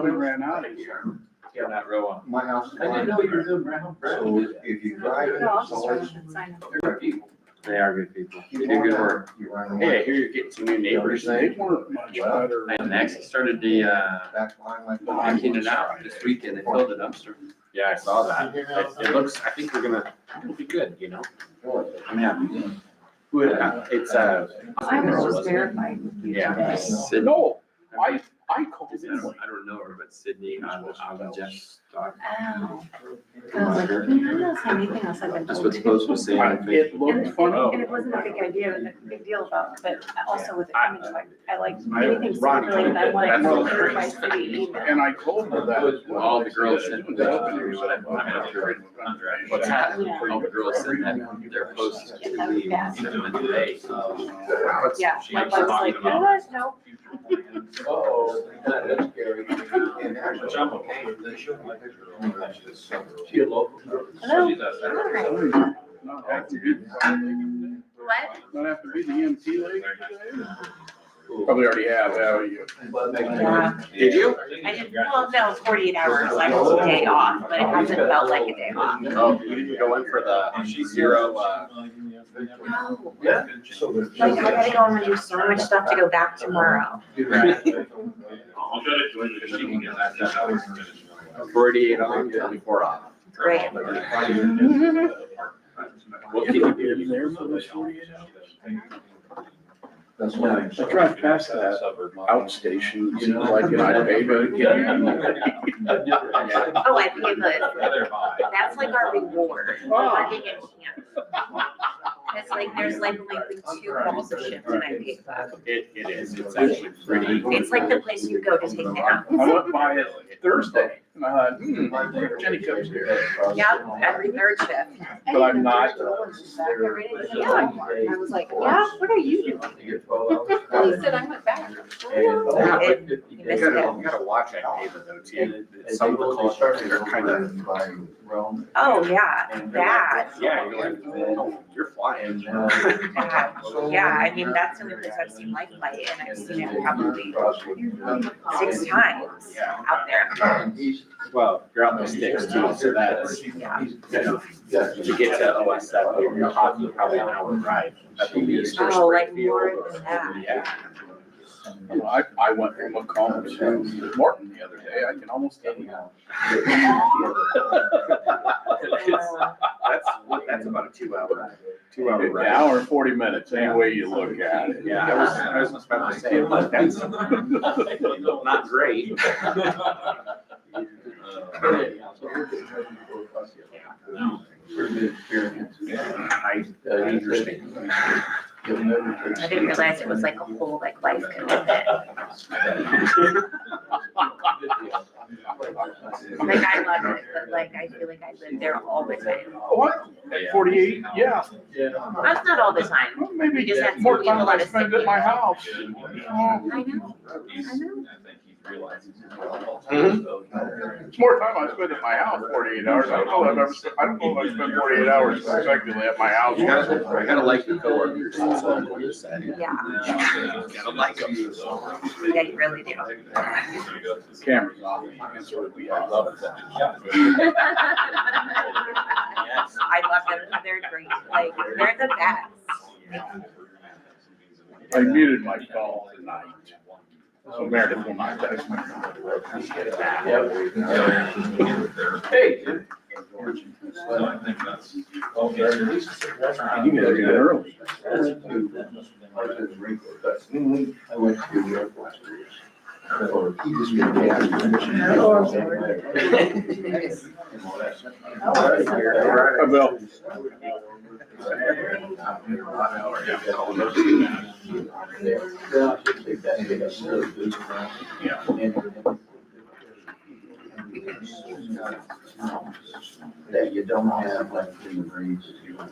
thought we ran out of here. Yeah, that row. My house. I didn't know you were doing ground. So if you drive it, No, I'll just so try it's- and sign up. They're good people. They are good people. They do good work. You run Hey, I away. hear you're getting some new neighbors. They weren't much better. And next started the, Back behind my. emptying it out this weekend. They filled the dumpster. Yeah, I saw that. It looks, I think it'll be good, you know? I'm happy. It's, I was just verifying with you yeah. today. Sydney. No, I called I them. don't know her, but Sydney, on Jeff's daughter. Oh. I was like, I don't know anything else I've been That's told what the post was saying. on It Facebook. looked funny. And it wasn't a big idea, a big deal about, but also with I- image, like, I like I- anything Ron- circulating, I want that's it what- clear by city email. And I told her that as well. All the girls said, Doing that, but "What's that?" What's that? Yeah. All the girls said that their post to leave cinnamon today. Yeah, She my was boss was talking like, about. no. Oh, that's scary. And actually, Which I'm okay with. They showed my picture. She a local? Hello. Not have to be, What? not have to be the EMT lady today. Probably already have you? Yeah. Did you? I didn't, well, no, 48 hours, I was a day off, but it hasn't felt like a day off. Oh, you didn't go in for the zero, No. Yeah. Like, I gotta go and do so much stuff to go back tomorrow. I'll try to join because she can get that. 48 on, 24 off. Great. We'll keep you In there for those 48 hours. That's why. I drive past that outstation, you know, like in Idaho. Oh, I pay the, that's like our reward, working in camp. It's like, there's like only 2 calls a shift and I pay that. It is, it's actually pretty. It's like the place you go to take naps. I went by it Thursday and I thought, Jenny comes here. Yep, every 3rd shift. But I'm not. Yeah, I was like, yeah, what are you doing? He said, I went back. You You missed it. gotta watch that neighbor though too. Some of the calls are kind of, Oh, yeah, that. yeah, you're like, oh, you're flying. That. Yeah, I mean, that's the only place I've seen life flight, and I've seen it probably 6 times Yeah. out there. Well, you're out in the sticks too, so that's, you Yeah. know, to get to OSF, you're talking probably an hour drive at the least. or Oh, like Springfield more or- than that. Yeah. I went from Macomb to Morton the other day. I can almost tell you. That's about a 2-hour An ride. hour and 40 minutes, any way you look at it. Yeah, I was about to say, that's not great. Interesting. I didn't realize it was like a whole like life commitment. Like I love it, but like I feel like I live there all the time. What? At 48, yeah. That's not all the time. Well, maybe We just had more some people time I that spend at my house. I know, I know. It's more time I spend at my house, 48 hours. I don't know if I spend 48 hours consecutively at my house. I gotta like your coworkers. That's all I'm going to say. Yeah, Gotta like them. yeah, you really do. Camera's on. I love it. I love them, they're great, like, they're the best. I muted my phone tonight. So Meredith will not text me. Hey. You guys get early. I went to New York last week. Or he just got Hi, Bill. That you don't have like in the breeds. I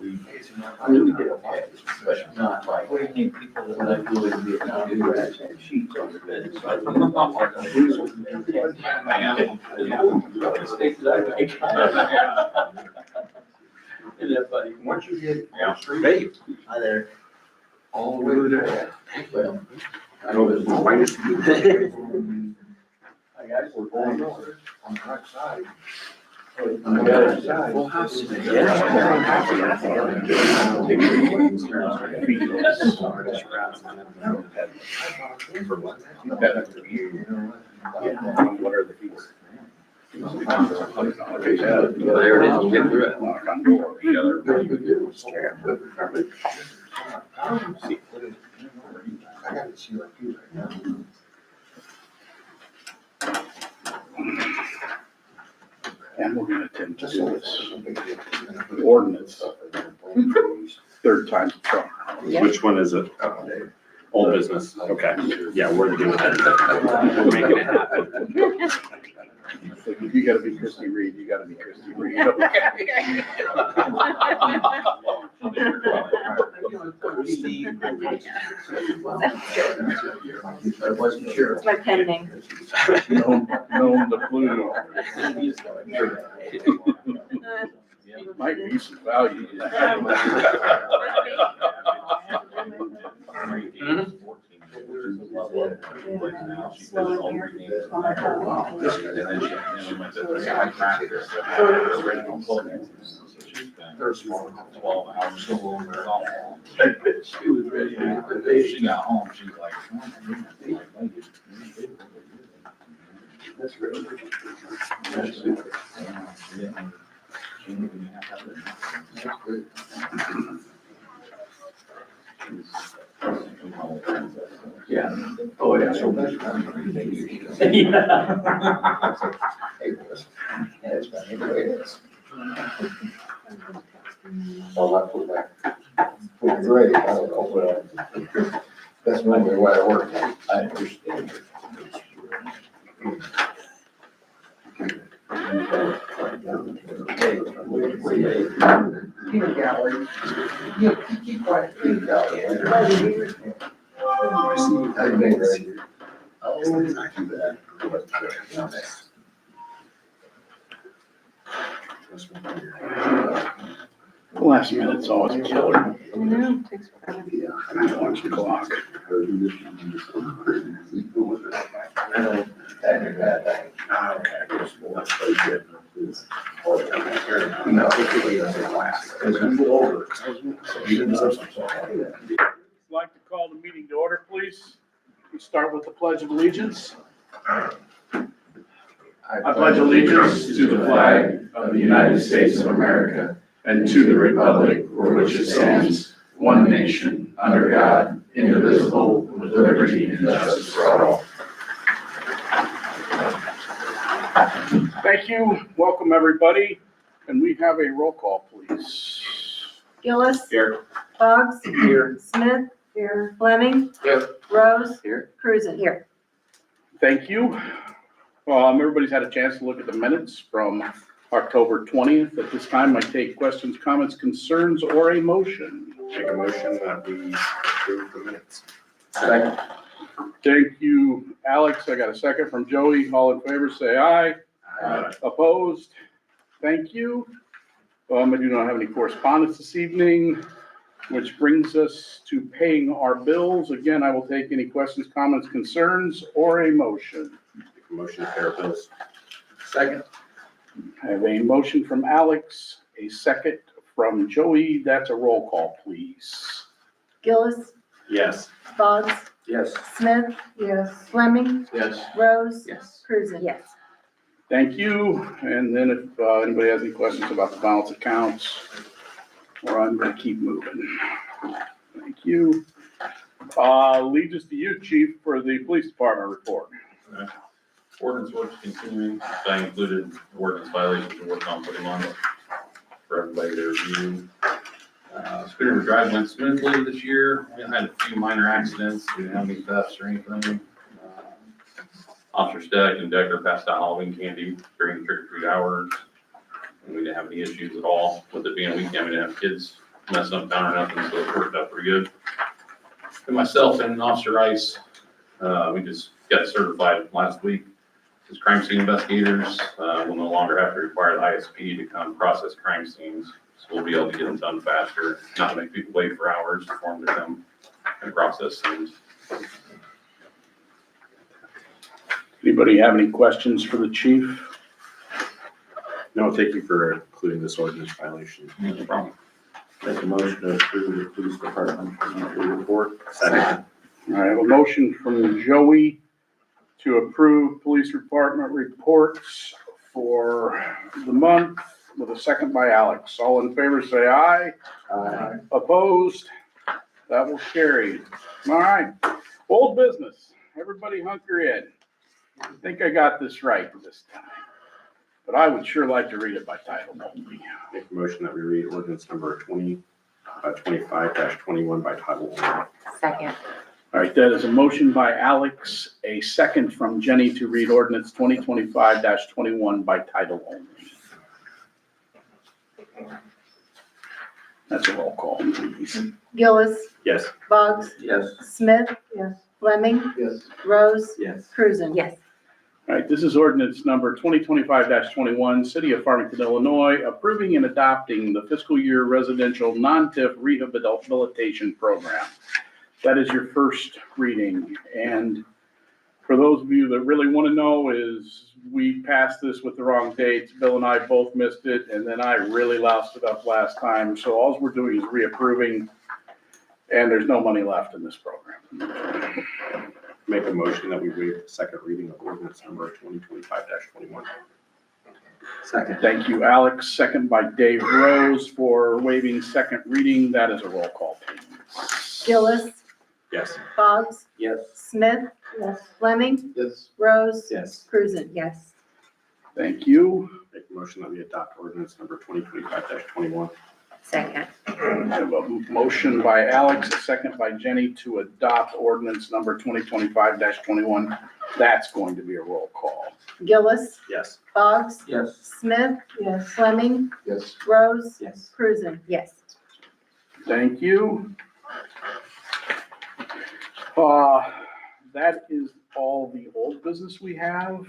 mean, we did okay, but not like. What do you think people that I flew in Vietnam do had sheets on the bed? So I mistakes that I make. Isn't that funny? Once you get. Hey. Hi there. All the way to that. Well, I Oh, was. minus. I guys were going on the right side. On the other side. Full house today. What are the fees? There it is, you get through it. Knock on doors. It's true. I gotta see like you right now. And we're gonna attempt to do this ordinance third time's a charm. Which one is it? Old business, okay, yeah, we're good with that. We're making it happen. If you gotta be Christie Reed, you gotta be Christie Reed. I wasn't sure. It's my pen name. Known the flu. Might be some value. They're small. 12 hours. She was ready to make the day. She got home, she was like, "Oh my goodness." That's really. That's good. Yeah. Oh, yeah. So much. Hey, boys. Yeah, it's been anyway, it is. Well, I put grade, I don't know, but that's normally why I work. I understand. Peanut gallery. You keep quiet. Peanut gallery. I've been ready. Oh, not too bad. Last minute's always a killer. No, takes forever. Yeah. I watch the clock. I know, that is bad. Okay. That's pretty good. No, because you go over. I'd like to call the meeting to order, please. We start with the Pledge of Allegiance. I pledge allegiance to the flag of the United States of America and to the republic for which it stands, one nation, under God, indivisible, with liberty and justice for all. Thank you. Welcome, everybody. And we have a roll call, please. Gillis. Here. Boggs. Here. Smith. Here. Fleming. Here. Rose. Here. Cruzen. Here. Thank you. Everybody's had a chance to look at the minutes from October 20th. At this time, I take questions, comments, concerns, or a motion. Make a motion that we approve the minutes. Second. Thank you, Alex. I got a second from Joey. All in favor, say aye. Opposed? Thank you. I do not have any correspondence this evening, which brings us to paying our bills. Again, I will take any questions, comments, concerns, or a motion. Motion to pay our bills. Second. I have a motion from Alex, a second from Joey. That's a roll call, please. Gillis. Yes. Boggs. Yes. Smith. Yes. Fleming. Yes. Rose. Yes. Cruzen. Yes. Thank you. And then if anybody has any questions about the balance accounts, or I'm going to keep moving. Thank you. Leads us to you, Chief, for the police department report. Ordinance works continuing. I included ordinance violations to work on putting on for everybody to review. Spirit River Drive went smoothly this year. We had a few minor accidents. We didn't have any thefts or anything. Officer Steck and Decker passed out Halloween candy during trick or treat hours. And we didn't have any issues at all with it being a weekend. We didn't have kids messing up town or nothing, so it worked out pretty good. And myself and Officer Rice, we just got certified last week as crime scene investigators. We'll no longer have to require the ISP to come process crime scenes. So we'll be able to get them done faster, not make people wait for hours for them to come and process things. Anybody have any questions for the chief? No, thank you for including this ordinance violation. No problem. Make a motion to approve the police department monthly report. Second. All right, I have a motion from Joey to approve police department reports for the month with a second by Alex. All in favor, say aye. Aye. Opposed? That will carry. All right, old business. Everybody hunker in. I think I got this right this time, but I would sure like to read it by title only. Make a motion that we read ordinance number 25-21 by title only. Second. All right, that is a motion by Alex, a second from Jenny to read ordinance 2025-21 by title only. That's a roll call, please. Gillis, Yes. Boggs, Yes. Smith. Yes. Fleming, Yes. Rose, Yes. Cruzen. Yes. All right, this is ordinance number 2025-21, City of Farmington, Illinois, approving and adopting the fiscal year residential non-TIF rehabilitation program. That is your first reading. And for those of you that really want to know, is we passed this with the wrong dates. Bill and I both missed it, and then I really loused it up last time. So all we're doing is reapproving, and there's no money left in this program. Make a motion that we waive the second reading of ordinance number 2025-21. Second. Thank you, Alex. Second by Dave Rose for waiving second reading. That is a roll call, please. Gillis, Yes. Boggs, Yes. Smith. Yes. Fleming, Yes. Rose, Yes. Cruzen. Yes. Thank you. Make a motion that we adopt ordinance number 2025-21. Second. I have a motion by Alex, a second by Jenny to adopt ordinance number 2025-21. That's going to be a roll call. Gillis, Yes. Boggs, Yes. Smith. Yes. Fleming, Yes. Rose, Yes. Cruzen. Yes. Thank you. That is all the old business we have.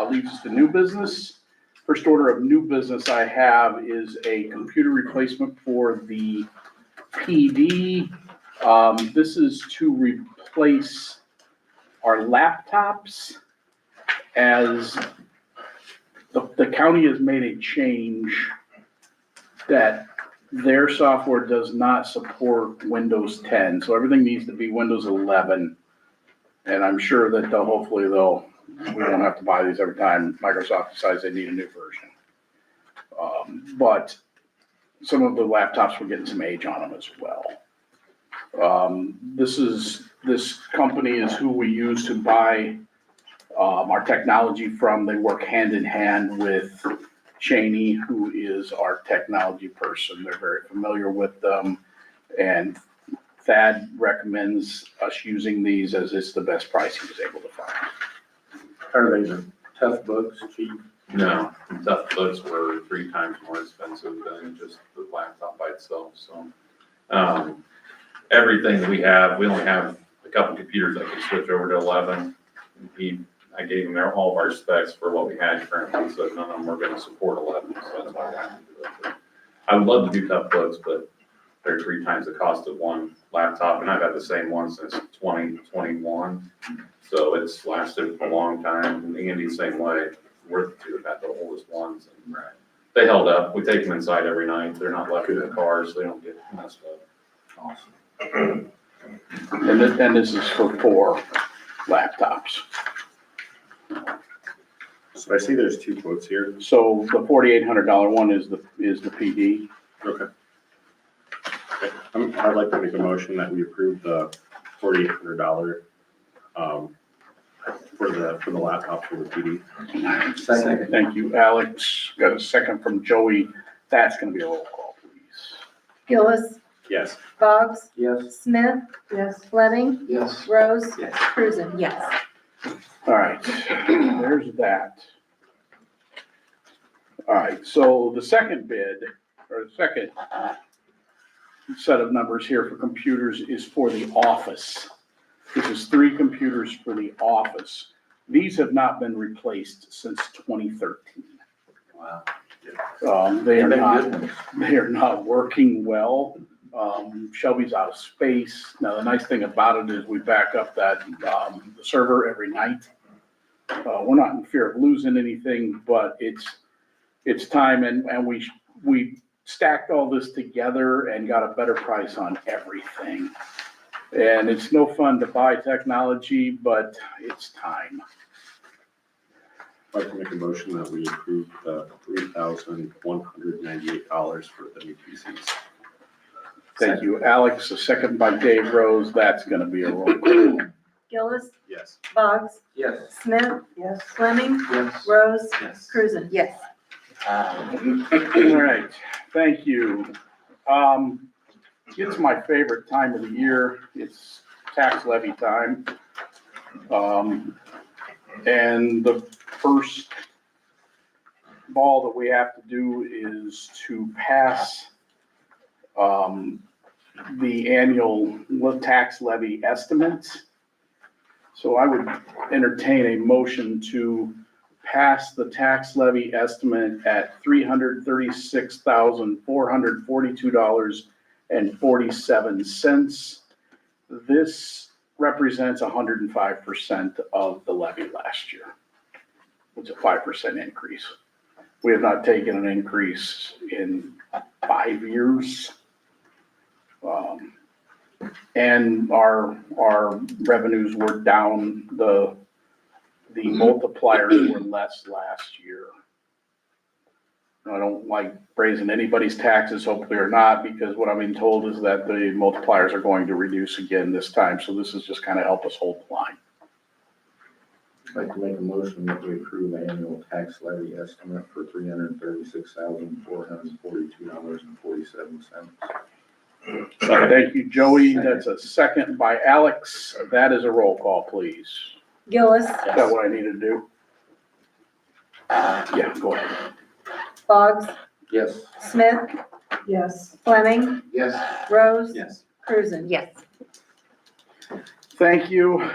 Leaves us to new business. First order of new business I have is a computer replacement for the PD. This is to replace our laptops, as the county has made a change that their software does not support Windows 10, so everything needs to be Windows 11. And I'm sure that hopefully we won't have to buy these every time Microsoft decides they need a new version. But some of the laptops were getting some age on them as well. This company is who we use to buy our technology from. They work hand in hand with Cheney, who is our technology person. They're very familiar with them, and Thad recommends us using these as it's the best price he was able to find. Are they the tough books, chief? No, tough books were 3 times more expensive than just the laptop by itself, so. Everything we have, we only have a couple computers that can switch over to 11. I gave him all of our specs for what we had currently, so none of them were gonna support 11, so that's why I had to do it. I would love to do tough books, but they're 3 times the cost of one laptop, and I've had the same one since 2021. So it's lasted a long time, and Andy, same way. We're the 2 that had the oldest ones, and they held up. We take them inside every night. They're not left in the car, so they don't get messed up. Awesome. And this is for 4 laptops. So I see there's 2 quotes here. So the $4,800 one is the PD. Okay. I'd like to make a motion that we approve the $4,800 for the laptop for the PD. Second. Thank you, Alex. Got a second from Joey. That's gonna be a roll call, please. Gillis, Yes. Boggs, Yes. Smith. Yes. Fleming, Yes. Rose, Yes. Cruzen. Yes. All right, there's that. All right, so the second bid, or the second set of numbers here for computers is for the office. This is 3 computers for the office. These have not been replaced since 2013. Wow. They are not working well. Shelby's out of space. Now, the nice thing about it is we back up that, the server every night. we're not in fear of losing anything, but it's time and we stacked all this together and got a better price on everything. And it's no fun to buy technology, but it's time. I'd like to make a motion that we approve the $3,198 for the new PCs. Thank you, Alex. A second by Dave Rose. That's gonna be a roll call. Gillis, Yes. Boggs, Yes. Smith. Yes. Fleming, Yes. Rose, Yes. Cruzen. Yes. All right, thank you. It's my favorite time of the year. It's tax levy time. And the first ball that we have to do is to pass the annual tax levy estimates. So I would entertain a motion to pass the tax levy estimate at $336,442.47. This represents 105% of the levy last year. It's a 5% increase. We have not taken an increase in 5 years. And our revenues were down, the multipliers were less last year. I don't like raising anybody's taxes, hopefully or not, because what I'm being told is that the multipliers are going to reduce again this time, so this is just kind of help us hold the line. I'd like to make a motion that we approve the annual tax levy estimate for $336,442.47. Thank you, Joey. That's a second by Alex. That is a roll call, please. Gillis, Is that what I need to do? Yeah, go ahead. Boggs, Yes. Smith. Yes. Fleming, Yes. Rose. Yes. Cruzen. Yes. Thank you.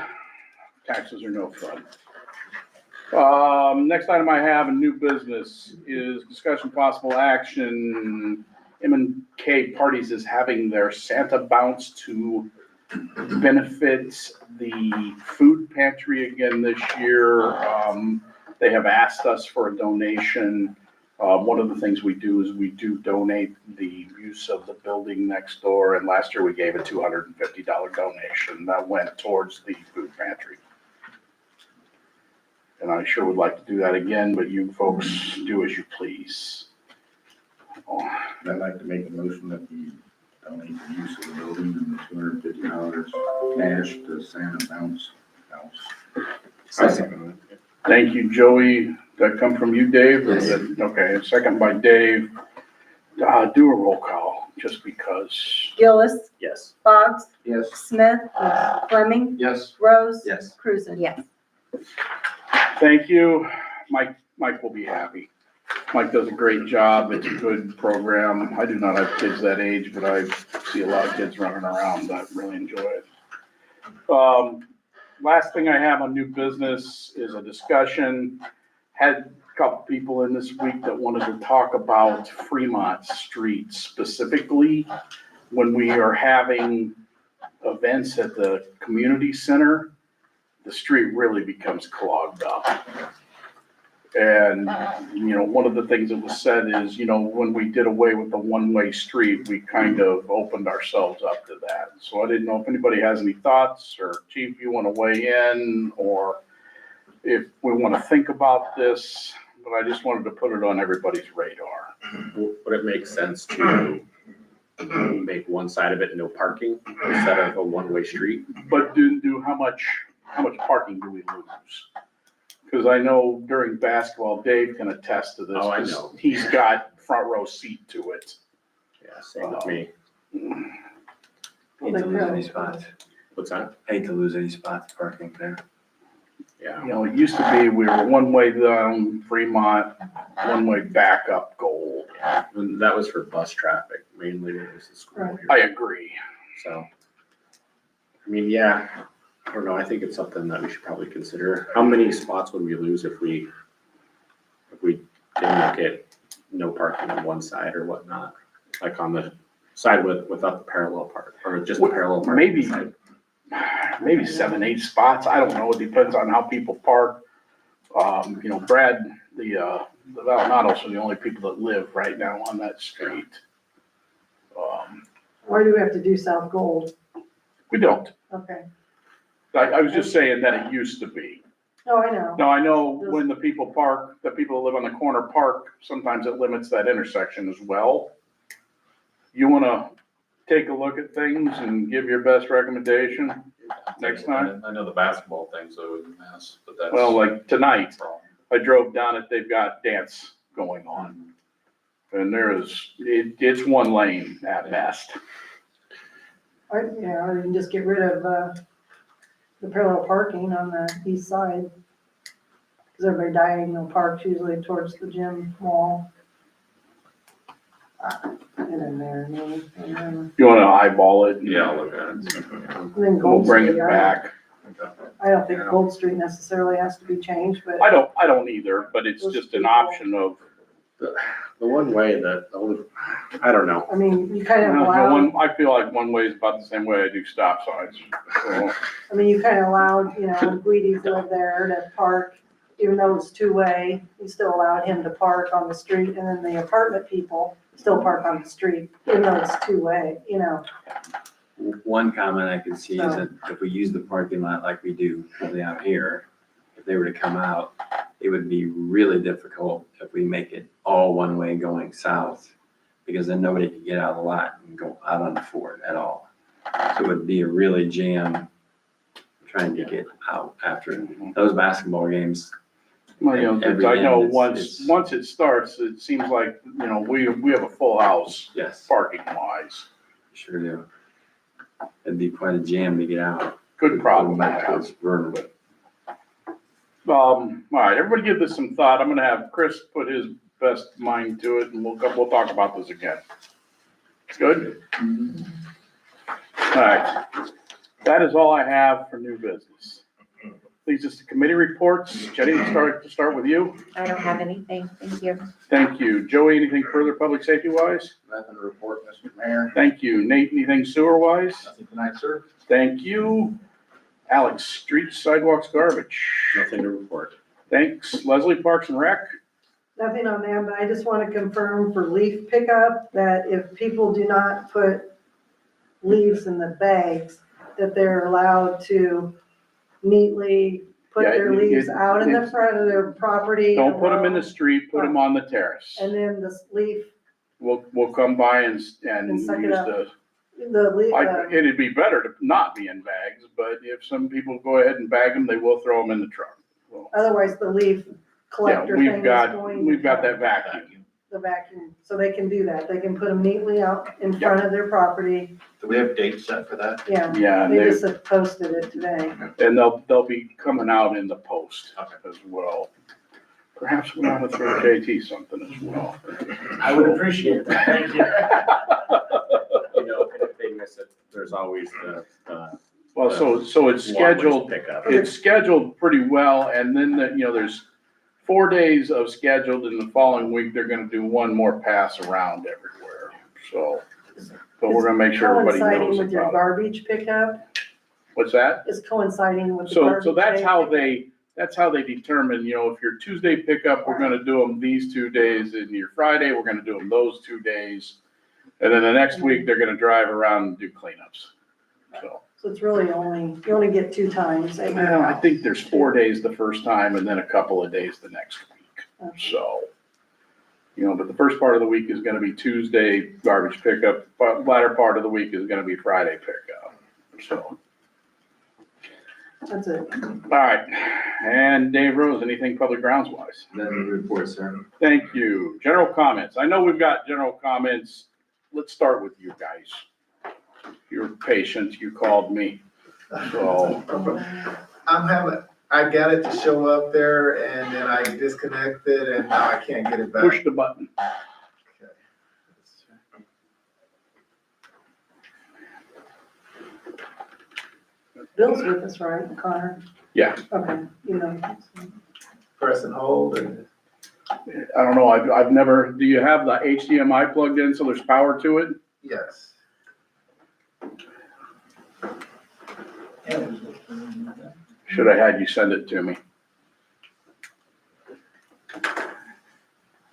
Taxes are no fun. Next item I have in new business is discussion possible action. M&K Parties is having their Santa Bounce to benefit the food pantry again this year. They have asked us for a donation. One of the things we do is we do donate the use of the building next door, and last year we gave a $250 donation that went towards the food pantry. And I sure would like to do that again, but you folks do as you please. I'd like to make a motion that we donate the use of the building and the $250 cash to Santa Bounce House. Second. Thank you, Joey. Did that come from you, Dave? Yes. Okay, second by Dave. Do a roll call, just because. Gillis, Yes. Boggs, Yes. Smith. Fleming, Yes. Rose. Yes. Cruzen. Yes. Thank you. Mike will be happy. Mike does a great job. It's a good program. I do not have kids that age, but I see a lot of kids running around that really enjoy it. Last thing I have on new business is a discussion. Had a couple people in this week that wanted to talk about Fremont Street specifically. When we are having events at the community center, the street really becomes clogged up. And, one of the things that was said is, when we did away with the one-way street, we kind of opened ourselves up to that. So I didn't know if anybody has any thoughts, or Chief, you want to weigh in, or if we want to think about this, but I just wanted to put it on everybody's radar. Would it make sense to make one side of it no parking instead of a one-way street? But how much parking do we lose? Because I know during basketball, Dave can attest to this. Oh, I know. He's got front row seat to it. Yeah, same with me. Hate to lose any spots. What's that? Hate to lose any spots parking there. Yeah. It used to be we were one way down Fremont, one way back up Gold. Yeah, and that was for bus traffic, mainly when it was the school here. I agree. So, yeah, I don't know, I think it's something that we should probably consider. How many spots would we lose if we didn't look at no parking on one side or whatnot? Like on the side without the parallel part, or just the parallel part? Maybe 7, 8 spots. I don't know. It depends on how people park. Brad, the Valdonados are the only people that live right now on that street. Why do we have to do South Gold? We don't. Okay. I was just saying that it used to be. Oh, I know. Now, I know when the people park, the people that live on the corner park, sometimes it limits that intersection as well. You wanna take a look at things and give your best recommendation next time? I know the basketball thing's a mess, but that's. Well, like tonight, a problem. I drove down it, they've got dance going on. And it's one lane at best. Or you can just get rid of, the parallel parking on the east side. Cause everybody diagonal parks usually towards the gym wall. And then there, maybe, and then, You wanna eyeball it? Yeah, I'll look at it. and then We'll Gold bring it Street. back. I don't think Gold Street necessarily has to be changed, but. I don't either, but it's just an option of, The one way that, I don't know. I mean, you kind of the allow, one, I feel like one way is about the same way I do stop signs. So, I mean, you kind of allowed, when Guidi's live there to park, even though it's two-way, you still allowed him to park on the street, and then the apartment people still park on the street, even though it's two-way, One comment I could see is that if we use the parking lot like we do really out here, if they were to come out, it would be really difficult if we make it all one way going south, because then nobody could get out of the lot and go out on the Ford at all. So it would be a really jam trying to get out after those basketball games. Well, Every I know end, it's- once it starts, it seems like, we have a full house Yes, parking wise. sure do. It'd be quite a jam to get out. Good problem to Back have. towards Vernon. All right, everybody give this some thought. I'm gonna have Chris put his best mind to it, and we'll talk about this again. Good? All right, that is all I have for new business. Leads us to committee reports. Jenny, to start with you. I don't have anything, thank you. Thank you. Joey, anything further public safety wise? Nothing to report, Mr. Mayor. Thank you. Nate, anything sewer wise? Nothing tonight, sir. Thank you. Alex, streets, sidewalks, garbage. Nothing to report. Thanks. Leslie, Parks and Rec. Nothing on them, but I just want to confirm for leaf pickup that if people do not put leaves in the bags, that they're allowed to neatly put Yeah, their leaves out in the front of their property. Don't put them in the street, put them on the terrace. And then the leaf, We'll come by and use suck it up. the, the leaf, it'd be better to not be in bags, but if some people go ahead and bag them, they will throw them in the truck. So, otherwise the leaf yeah, collector thing is going. we've got that vacuum. The vacuum, so they can do that. They can put them neatly out in front of their property. Do we have dates set for that? Yeah, Yeah, they just have posted it today. and they'll be coming out in the post as well. Perhaps we ought to throw JT something as well. I would appreciate that, thank you. And if they miss it, there's always the Well, so it's scheduled, pickup. it's scheduled pretty well, and then, there's 4 days of scheduled, in the following week, they're gonna do one more pass around everywhere, so. But we're gonna make sure everybody Coinciding knows with your about it. garbage pickup What's that? is coinciding with the garbage. So that's day how pickup. that's how they determine, if your Tuesday pickup, we're gonna do them these 2 days, and your Friday, we're gonna do them those 2 days. And then the next week, they're gonna drive around and do cleanups, so. So it's really you only get 2 times. a Well, I year. think there's 4 days the first time and then a couple of days the next week, so. But the first part of the week is gonna be Tuesday garbage pickup, but latter part of the week is gonna be Friday pickup, so. That's it. All right, and Dave Rose, anything public grounds wise? Nothing to report, sir. Thank you. General comments. I know we've got general comments. Let's start with you guys. You're patient, you called me, so. I got it to show up there and then I disconnected and now I can't get it back. Push the button. Bill's with us, right, Connor? Yeah. Okay, Press and hold and. I don't know, I've never, do you have the HDMI plugged in so there's power to it? Yes. Should have had you send it to me.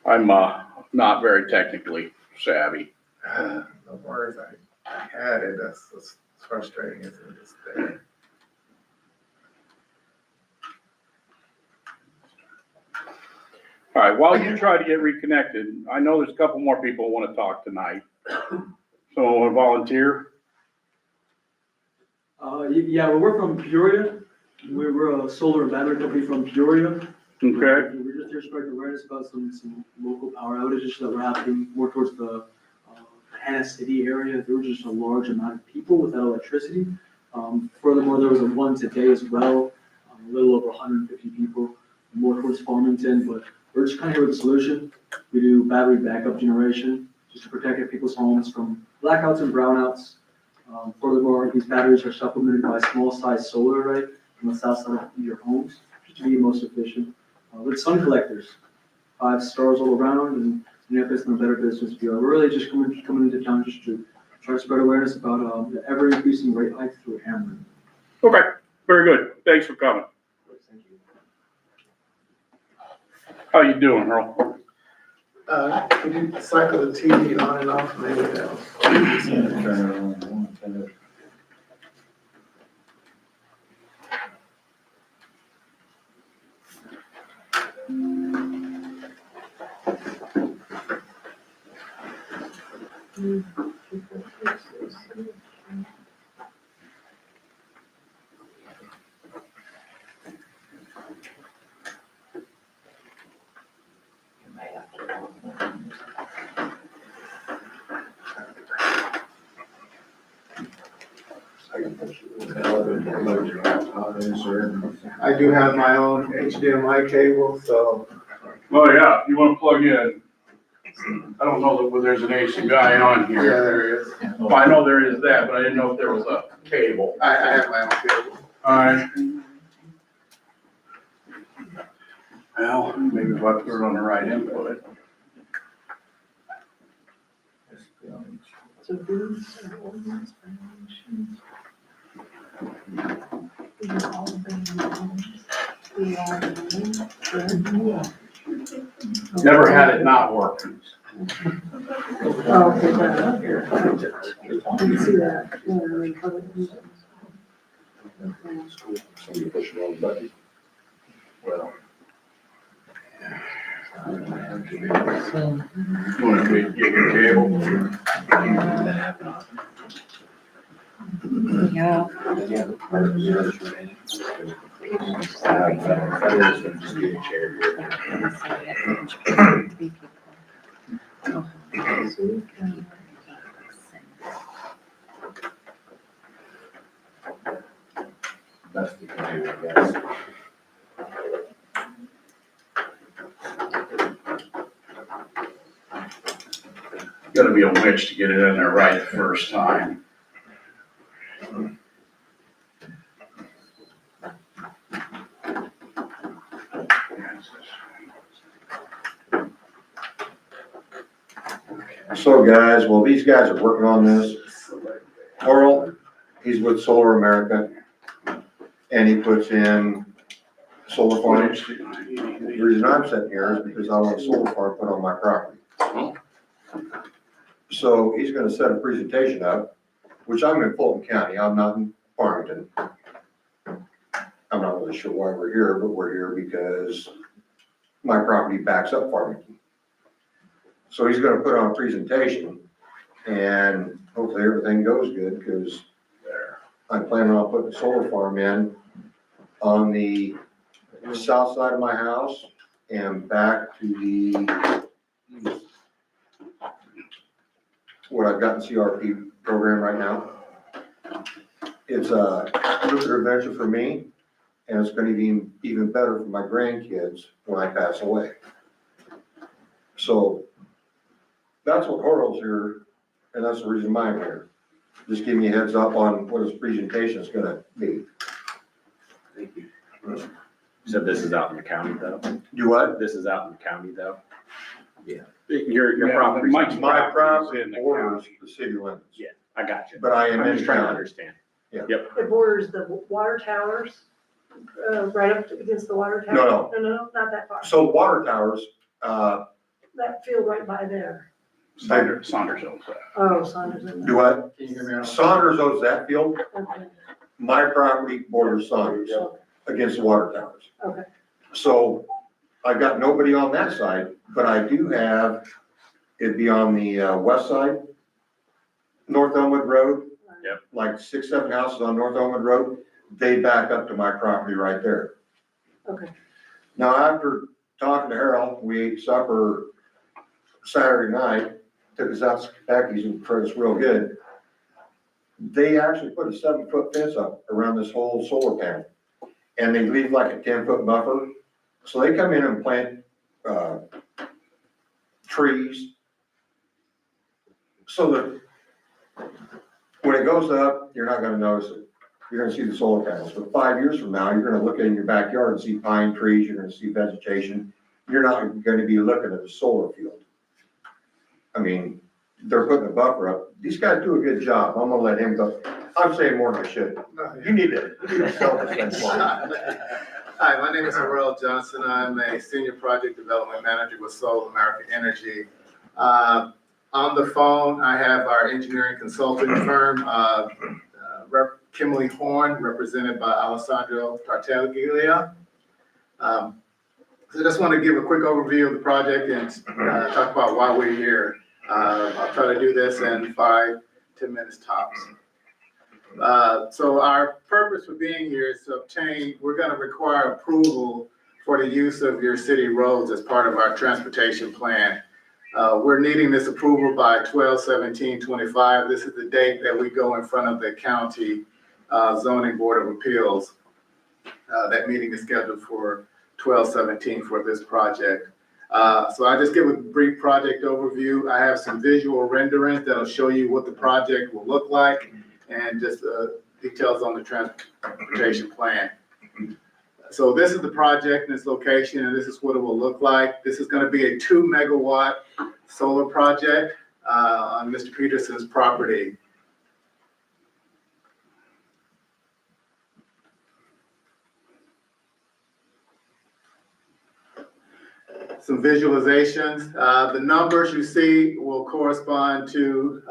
I'm, not very technically savvy. No worries, I had it, that's frustrating, isn't it? It's there. All right, while you try to get reconnected, I know there's a couple more people who want to talk tonight. Someone want to volunteer? Yeah, well, we're from Peoria. We're a solar and battery company from Peoria. Okay, We're just here spreading awareness about some local power outages that were happening more towards the Hannah City area. There was just a large amount of people without electricity. Furthermore, there was a one today as well, a little over 150 people, more towards Farmington, but we're just kind of here with a solution. We do battery backup generation just to protect people's homes from blackouts and brownouts. Furthermore, these batteries are supplemented by a small-sized solar array on the south side of your homes, just to be most efficient. With sun collectors, 5 stars all around, and it's in a better business bureau. We're really just coming into town just to try to spread awareness about the ever-increasing rate hikes through Hamlin. okay, very good. Thanks for coming. Thank you. How you doing, Earl? Could you cycle the TV on and off, maybe that'll. I do have my own HDMI cable, so. Oh, yeah, if you want to plug in. I don't know that there's an AC guy on Yeah, here. there is. Well, I know there is that, but I didn't know if there was a cable. I have my own cable. All right. Well, maybe if I put it on the right input. So these are ordinance violations. These are all violations. We are the Never had it not working. Oh, okay, right here. You can see that. In public meetings. Somebody push the wrong button. Well. You want to get your cable? Yeah. Best you can do, I guess. Gotta be a witch to get it in there right the first time. So guys, well, these guys are working on this. Earl, he's with Solar America, and he puts in solar farms. The reason I'm sitting here is because I want a solar farm put on my property. So he's gonna set a presentation up, which I'm in Fulton County, I'm not in Farmington. I'm not really sure why we're here, but we're here because my property backs up Farmington. So he's gonna put on a presentation, and hopefully everything goes good, because I'm planning on putting a solar farm in on the south side of my house and back to the east. What I've got in CRP program right now. It's a lucrative venture for me, and it's gonna be even better for my grandkids when I pass away. So that's what Oral's here, and that's the reason I'm here. Just give me a heads up on what his presentation is gonna be. Thank you. You said this is out in the county though? Do what? This is out in the county though? Yeah. Your Yeah, property. Mike's My property's property in the borders county. the city limits. Yeah, I got you. But I am I'm in just trying to town. understand. It borders the water towers right up against the water tower? No, No, not that far. So water towers, That field right by there. Saunders owns that. Oh, Saunders in do there. what? Can you hear me now? Saunders owns that field. Okay. My property borders Saunders against the water towers. Okay. So I've got nobody on that side, but I do have, it'd be on the west side, North Elmwood Road. Yep. Like 6, 7 houses on North Elmwood Road, they back up to my property right there. Okay. Now, after talking to Harold, we ate supper Saturday night, took us out to Kentucky's and treated us real good. They actually put a 7-foot fence up around this whole solar panel. And they leave like a 10-foot buffer. So they come in and plant, trees. So that when it goes up, you're not gonna notice it. You're gonna see the solar panels. But 5 years from now, you're gonna look in your backyard and see pine trees, you're gonna see vegetation. You're not gonna be looking at the solar field. I mean, they're putting a buffer up. These guys do a good job. I'm gonna let him go. I'm saying more than I should. You need to self-defense. Hi, my name is Harold Johnson. I'm a senior project development manager with Soul American Energy. On the phone, I have our engineering consulting firm, Kimberly Horn, represented by Alessandro Tartaglia. So I just want to give a quick overview of the project and talk about why we're here. I'll try to do this in 5-10 minutes tops. So our purpose for being here is to obtain, we're going to require approval for the use of your city roads as part of our transportation plan. We're needing this approval by 12/17/25. This is the date that we go in front of the county zoning board of appeals. That meeting is scheduled for 12/17 for this project. So I just give a brief project overview. I have some visual renderings that'll show you what the project will look like and just details on the transportation plan. So this is the project and its location, and this is what it will look like. This is going to be a 2-megawatt solar project on Mr. Peterson's property. Some visualizations. The numbers you see will correspond to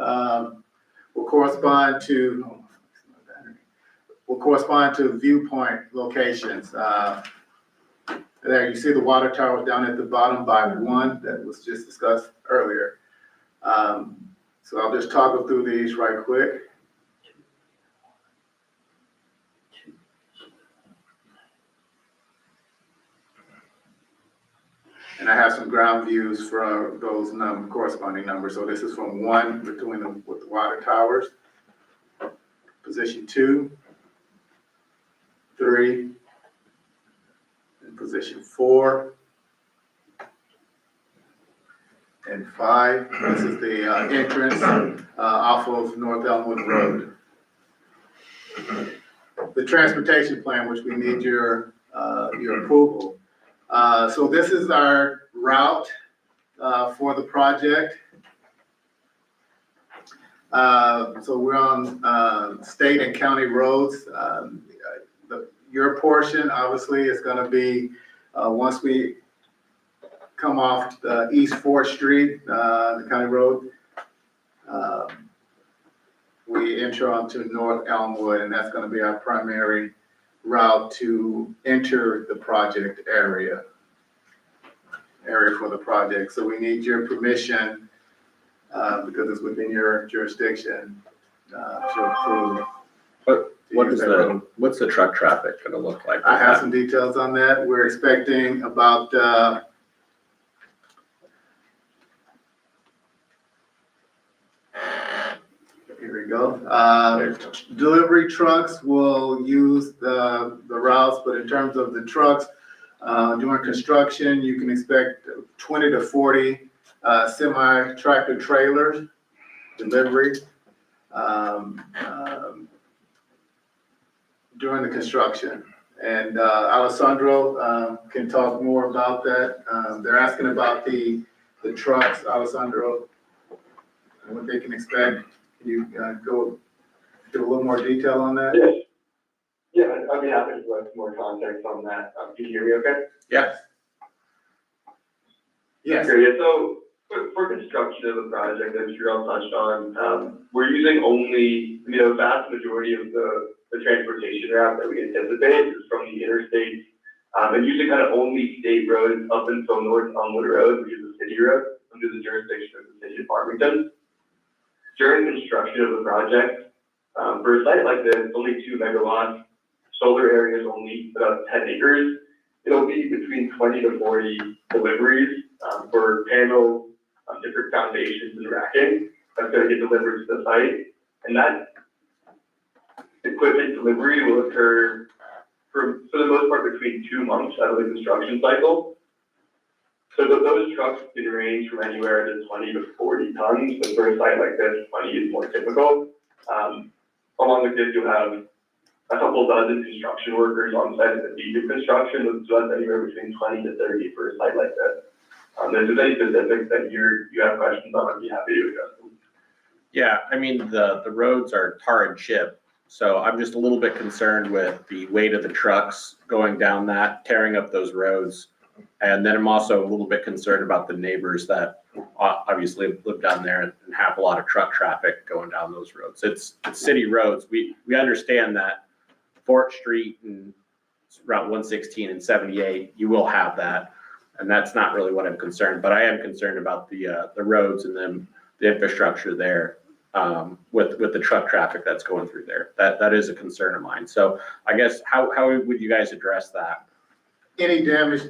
viewpoint locations. There you see the water tower down at the bottom by 1 that was just discussed earlier. So I'll just toggle through these right quick. And I have some ground views for those corresponding numbers. So this is from 1 between with the water towers, position 2, 3, and position 4, and 5. This is the entrance off of North Elmwood Road. The transportation plan, which we need your approval. So this is our route for the project. So we're on state and county roads. Your portion obviously is going to be once we come off the East 4th Street, the county road, we enter onto North Elmwood, and that's going to be our primary route to enter the project area for the project. So we need your permission because it's within your jurisdiction to approve. What's the truck traffic gonna look like? I have some details on that. We're expecting about here we go. Delivery trucks will use the routes, but in terms of the trucks, during construction, you can expect 20 to 40 semi-tractor trailers delivery during the construction. And Alessandro can talk more about that. They're asking about the trucks, Alessandro, and what they can expect. Can you go give a little more detail on that? Yeah, I'd be happy to provide some more context on that. Can you hear me okay? Yeah. Yes. Okay, yeah, so for construction of the project, as you all touched on, we're using only, a vast majority of the transportation route that we anticipate is from the interstate. And using kind of only state roads up until North Elmwood Road, which is a city road, under the jurisdiction of the city of Farmington. During construction of the project, for a site like this, only 2 megawatts, solar area is only about 10 acres. It'll be between 20 to 40 deliveries for panels, different foundations and racking that's going to get delivered to the site. And that equipment delivery will occur for the most part between 2 months out of the construction cycle. So those trucks can range from anywhere to 20 to 40 tons, but for a site like this, 20 is more typical. Along with this, you'll have a couple dozen construction workers on site at the peak of construction, so that's anywhere between 20 to 30 for a site like this. If there's any specifics that you have questions on, I'd be happy to address them. Yeah, I mean, the roads are tar and chip, so I'm just a little bit concerned with the weight of the trucks going down that, tearing up those roads. And then I'm also a little bit concerned about the neighbors that obviously live down there and have a lot of truck traffic going down those roads. It's city roads. We understand that Fort Street and Route 116 and 78, you will have that. And that's not really what I'm concerned, but I am concerned about the roads and then the infrastructure there with the truck traffic that's going through there. That is a concern of mine. So I guess how would you guys address that? Any damage,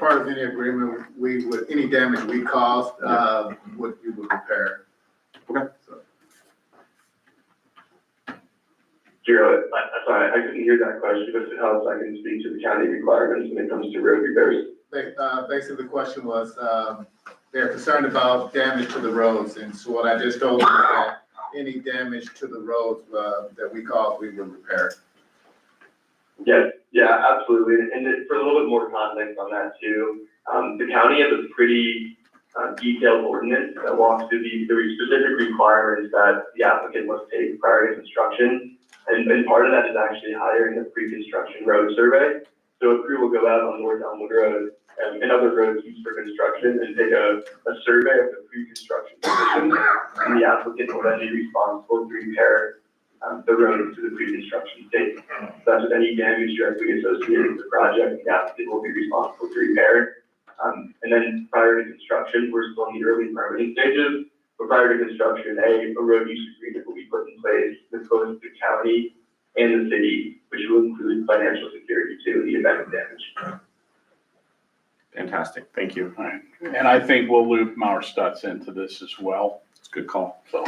part of any agreement, any damage we caused, we would repair. Okay. Gerald, sorry, I couldn't hear that question, but it helps, I can speak to the county requirements when it comes to road repairs. Basically, the question was, they're concerned about damage to the roads, and so what I just told you is that any damage to the roads, that we caused, we will repair. Yes, yeah, absolutely, and for a little bit more context on that too, the county has a pretty detailed ordinance that walks through the specific requirements that the applicant must take prior to construction. And part of that is actually hiring a pre-construction road survey. So a crew will go out on North Elmwood Road and other roads used for construction and take a survey of the pre-construction conditions. And the applicant will then be responsible to repair the road to the pre-construction state. So that's with any damage directly associated with the project, the applicant will be responsible to repair. And then prior to construction, we're still in the early permitting stages. But prior to construction, a road use agreement will be put in place with both the county and the city, which will include financial security too in the event of damage. Fantastic, thank you. All right. And I think we'll loop Mauer Stutz into this as well. It's a good call. So,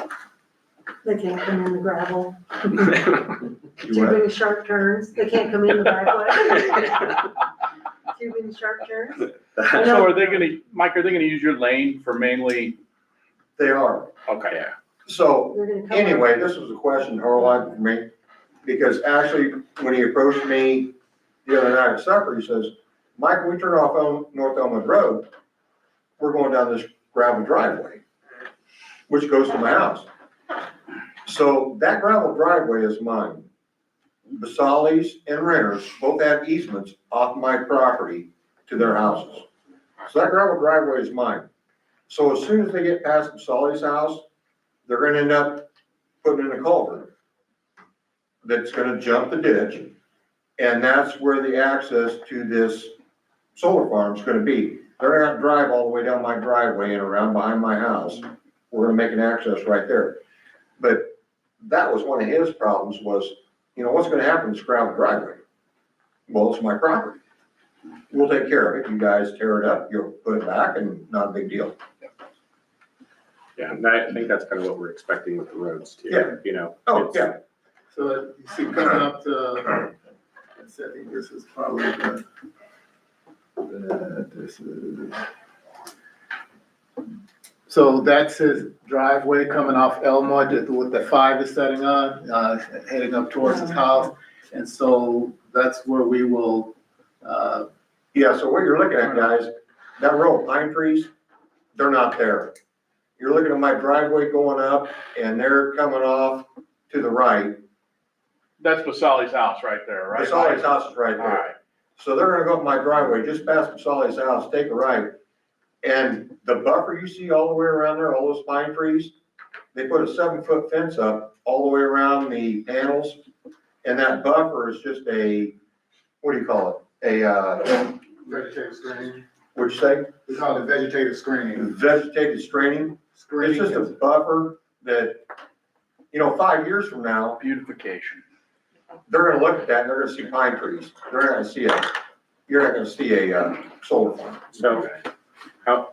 They can't come in the gravel. You Too what? many sharp turns. They can't come in the driveway. Too many sharp turns. I so know. are they gonna, Mike, are they gonna use your lane for mainly, They are. okay, Yeah. So They're gonna come anyway, this was a question Earl had for me, because actually, when he approached me the other night at supper, he says, Mike, we turn off on North Elmwood Road, we're going down this gravel driveway, which goes to my house. So that gravel driveway is mine. Basalis and renters both have easements off my property to their houses. So that gravel driveway is mine. So as soon as they get past Basalis' house, they're gonna end up putting in a culvert that's gonna jump the ditch. And that's where the access to this solar farm is gonna be. They're gonna have to drive all the way down my driveway and around behind my house. We're gonna make an access right there. But that was one of his problems was, what's gonna happen to this gravel driveway? Well, it's my property. We'll take care of it. You guys tear it up, you'll put it back and not a big deal. Yeah, and I think that's kind of what we're expecting with the roads too. Yeah. Oh, it's- yeah. So you see coming up to, I think this is probably this is. So that's his driveway coming off Elmwood with the 5 is setting on, heading up towards his house. And so that's where we will, Yeah, so what you're looking at, guys, that row of pine trees, they're not there. You're looking at my driveway going up and they're coming off to the right. That's Basali's house right there, right? Basali's house is right All there. right. So they're gonna go up my driveway, just past Basali's house, take a right. And the buffer you see all the way around there, all those pine trees, they put a 7-foot fence up all the way around the panels. And that buffer is just a, what do you call it? Vegetative screening. What'd you say? We call it vegetative screening. Vegetative screening. It's just a buffer that, 5 years from now, Beautification. they're gonna look at that and they're gonna see pine trees. They're not gonna see you're not gonna see a solar farm. So, how,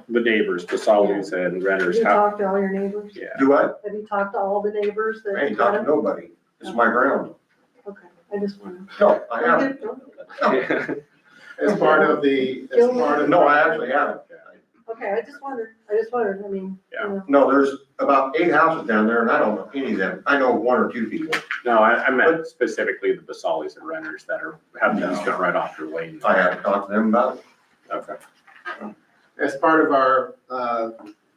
the neighbors, Basali's and Have renters, you how, talked to all your neighbors? yeah. Do what? Have you talked to all the neighbors that? I ain't talking to nobody. It's my ground. Okay, I just want No, I haven't. to. As part of No, I actually haven't. Okay, I just wondered, I mean, Yeah. No, there's about 8 houses down there and I don't know any of them. I know 1 or 2 people. No, I meant specifically the Basali's and renters that have the easement right off your lane. I haven't talked to them about it. Okay. As part of our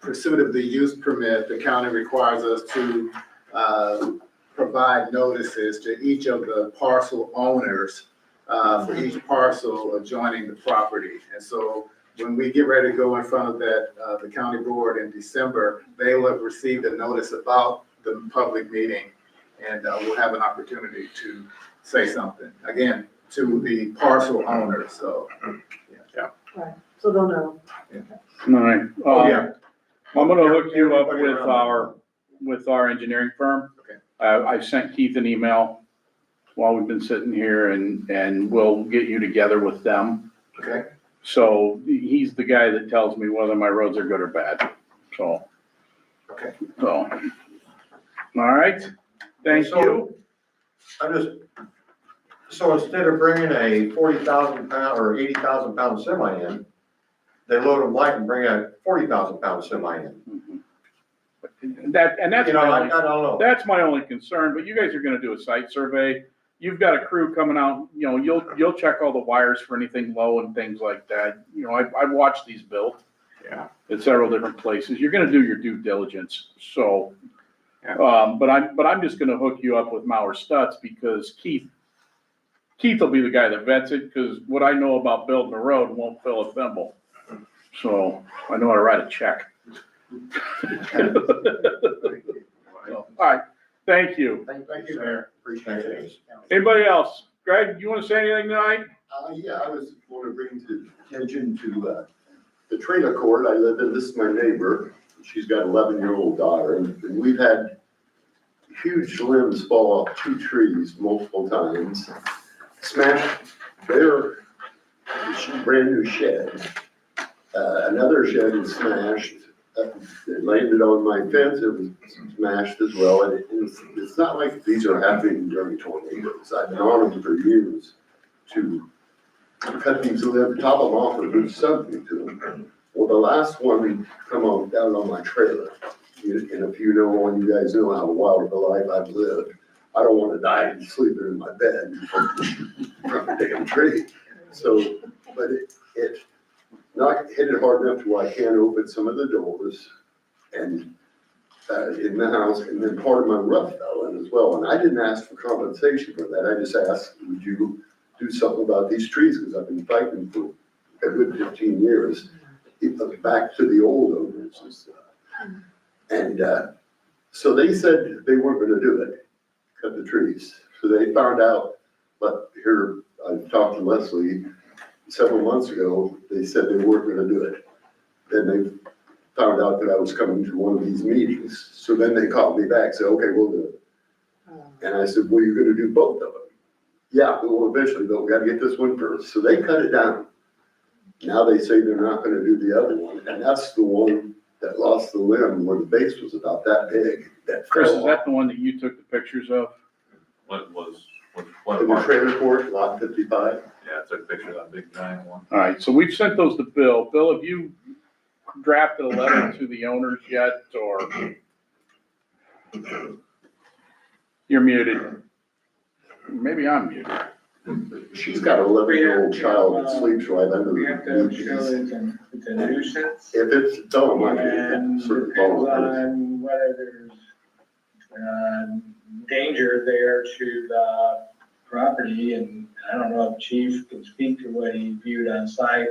pursuit of the use permit, the county requires us to provide notices to each of the parcel owners for each parcel adjoining the property. And so when we get ready to go in front of that, the county board in December, they will have received a notice about the public meeting, and we'll have an opportunity to say something, again, to the parcel owners, so. right, so they'll know. All right. Oh, yeah. I'm gonna hook you up Everybody around. with our engineering firm. Okay. I sent Keith an email while we've been sitting here and we'll get you together with them. Okay. So he's the guy that tells me whether my roads are good or bad, so. Okay. So, all right, thank you. So instead of bringing a 40,000 pound or 80,000 pound semi in, they load them light and bring a 40,000 pound semi in. That's I my only, don't know. that's my only concern, but you guys are gonna do a site survey. You've got a crew coming out, you'll check all the wires for anything low and things like that. I've watched these built. Yeah. At several different places. You're gonna do your due diligence, so. Yeah. But I'm just gonna hook you up with Mauer Stutz because Keith will be the guy that vets it, because what I know about building a road won't fill a thimble. So I know how to write a check. All right, thank you. Thank you, Mayor. Appreciate it. Anybody else? Greg, you wanna say anything tonight? Yeah, I was want to bring to attention to, the trailer court I live in. This is my neighbor. She's got an 11-year-old daughter, and we've had huge limbs fall off 2 trees multiple times. Smashed their brand new shed. Another shed was smashed. It landed on my fence. It was smashed as well. And it's not like these are happening during tornadoes. I've been on them for years to cut these limbs, top them off and do something to them. Well, the last one come on down on my trailer. And if you guys know how wild of a life I've lived, I don't want to die and sleeping in my bed from a damn tree. So, but it hit it hard enough to where I can't open some of the doors and in the house, and then part of my roof fell in as well. And I didn't ask for compensation for that. I just asked, would you do something about these trees? Because I've been fighting for a good 15 years. Back to the old owners and stuff. And so they said they weren't gonna do it, cut the trees. So they found out, but here, I talked to Leslie several months ago, they said they weren't gonna do it. Then they found out that I was coming to one of these meetings. So then they called me back, said, okay, we'll do it. And I said, well, you're gonna do both of them? Yeah, well, eventually, but we gotta get this one first. So they cut it down. Now they say they're not gonna do the other one, and that's the one that lost the limb where the base was about that big. That Chris, fell is that the one that you took the pictures of? What off in the part? trailer court, lot 55. Yeah, I took a picture of that big giant one. All right, so we've sent those to Bill. Bill, have you drafted a letter to the owners yet, or? You're muted. Maybe I'm muted. She's got an 11-year-old child that sleeps right under We have the to show it's a nuisance. If it's done, I And can it certain depends follow. on whether there's, danger there to the property, and I don't know if Chief can speak to what he viewed on site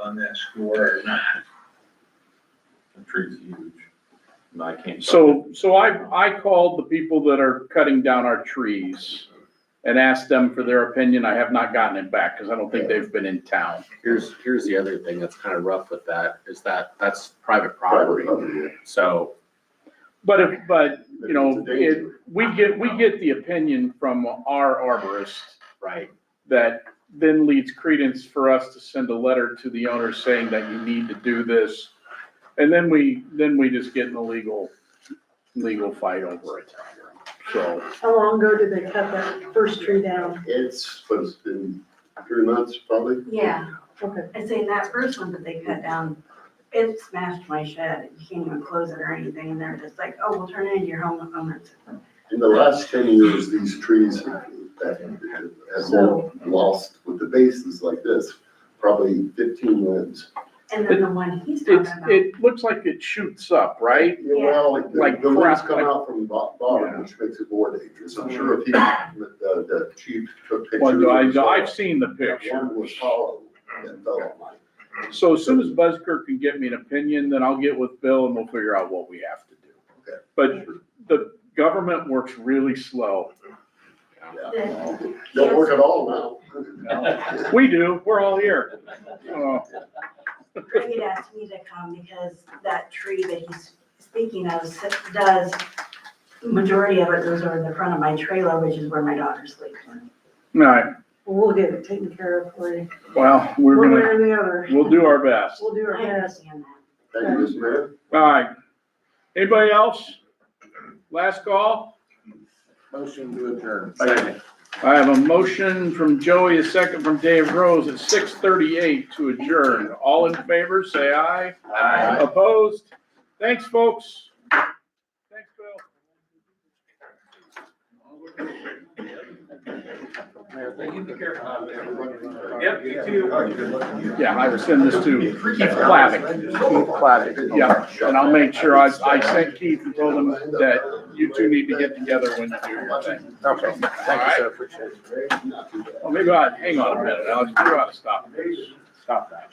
on that score or not. The tree's huge. And I can't. So I called the people that are cutting down our trees and asked them for their opinion. I have not gotten it back because I don't think they've been in town. Here's the other thing that's kind of rough with that, is that that's private property. So, But you know, we get the opinion from our arborist right, that then leads credence for us to send a letter to the owner saying that you need to do this. And then we just get in a legal fight over it. So, How long ago did they cut that first tree down? It's been 3 months probably. Yeah, Okay. I'd say that first one that they cut down, it smashed my shed. You can't even close it or anything, and they're just like, oh, we'll turn it into your home. In the last 10 years, these trees have lost, with the bases like this, probably 15 limbs. And then the one he's talking about. it looks like it shoots up, right? Well, Like the limbs crap, come like- out from the bottom, which makes it more dangerous. I'm sure if the chief took pictures. Well, of the I've seen the that picture. one was hollow and fell on mine. So as soon as Buzzkirk can get me an opinion, then I'll get with Bill and we'll figure out what we have to do. Okay. But the government works really slow. Don't work at all now. We do, we're all here. Greg had asked me to come because that tree that he's speaking of does, majority of it goes over the front of my trailer, which is where my daughter sleeps. All right, We'll get it taken care of for you, well, one way we'll or the other. do our best. We'll do our I best. understand that. Thank you, Mr. Mayor. All right. Anybody else? Last call? Motion to adjourn. second. I have a motion from Joey, a second from Dave Rose at 6:38 to adjourn. All in favor, say aye. Aye. Opposed? Thanks, folks. Thanks, Bill. Mayor, thank you. Yep, you too. Yeah, I will send this to Keith Clavick. Yeah, and I'll make sure I sent Keith and told him that you two need to get together when you do your thing. Okay, thank you, sir, appreciate it. Well, maybe hang on a minute, Alex, you ought to stop this. Stop that.